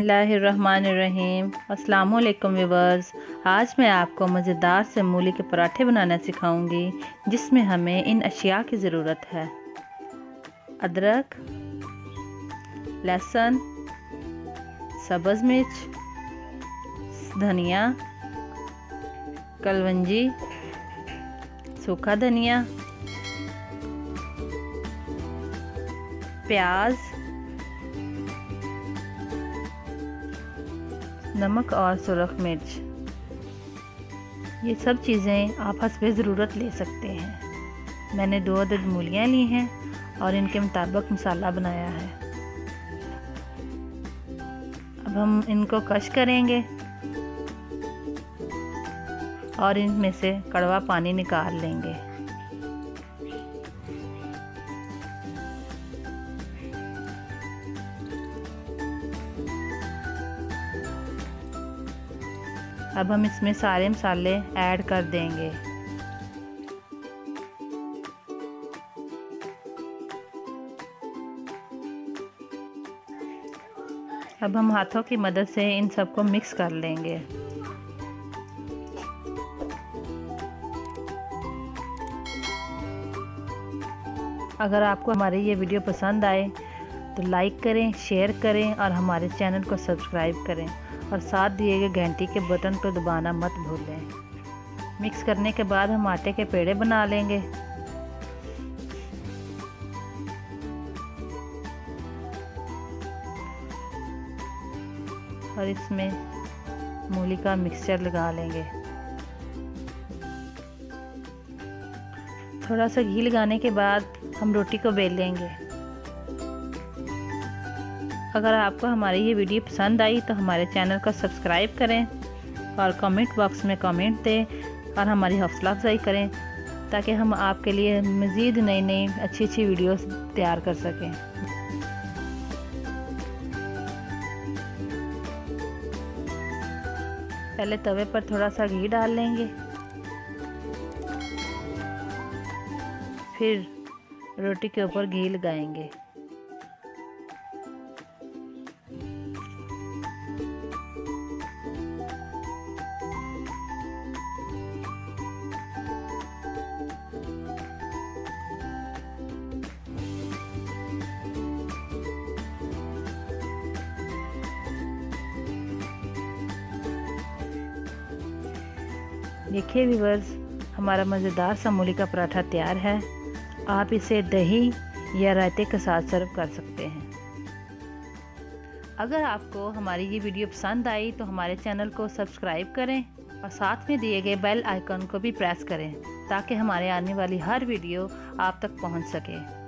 बिस्मिल्लाहिर्रहमानिर्रहीम। अस्सलामुअलैकुम व्यूअर्स। आज मैं आपको मज़ेदार से मूली के पराठे बनाना सिखाऊंगी, जिसमें हमें इन अशिया की ज़रूरत है: अदरक, लहसुन, सब्ज़ मिर्च, धनिया, कलवंजी, सूखा धनिया, प्याज, नमक और सुरख मिर्च। ये सब चीज़ें आप हस्बे ज़रूरत ले सकते हैं। मैंने 2 अदद मूलियाँ ली हैं और इनके मुताबिक मसाला बनाया है। अब हम इनको कश करेंगे और इनमें से कड़वा पानी निकाल लेंगे। अब हम इसमें सारे मसाले ऐड कर देंगे। अब हम हाथों की मदद से इन सबको मिक्स कर लेंगे। अगर आपको हमारी ये वीडियो पसंद आए तो लाइक करें, शेयर करें और हमारे चैनल को सब्सक्राइब करें और साथ दिए गए घंटी के बटन को दबाना मत भूलें। मिक्स करने के बाद हम आटे के पेड़े बना लेंगे। और इसमें मूली का मिक्सचर लगा लेंगे। थोड़ा सा घी लगाने के बाद हम रोटी को बेल लेंगे। अगर आपको हमारी ये वीडियो पसंद आई तो हमारे चैनल को सब्सक्राइब करें और कमेंट बॉक्स में कमेंट दें और हमारी हौसला अफजाई करें, ताकि हम आपके लिए मज़ीद नई अच्छी वीडियोस तैयार कर सकें। पहले तवे पर थोड़ा सा घी डाल लेंगे, फिर रोटी के ऊपर घी लगाएंगे। देखिए व्यूअर्स, हमारा मज़ेदार सा मूली का पराठा तैयार है। आप इसे दही या रायते के साथ सर्व कर सकते हैं। अगर आपको हमारी ये वीडियो पसंद आई तो हमारे चैनल को सब्सक्राइब करें और साथ में दिए गए बेल आइकन को भी प्रेस करें, ताकि हमारे आने वाली हर वीडियो आप तक पहुंच सके।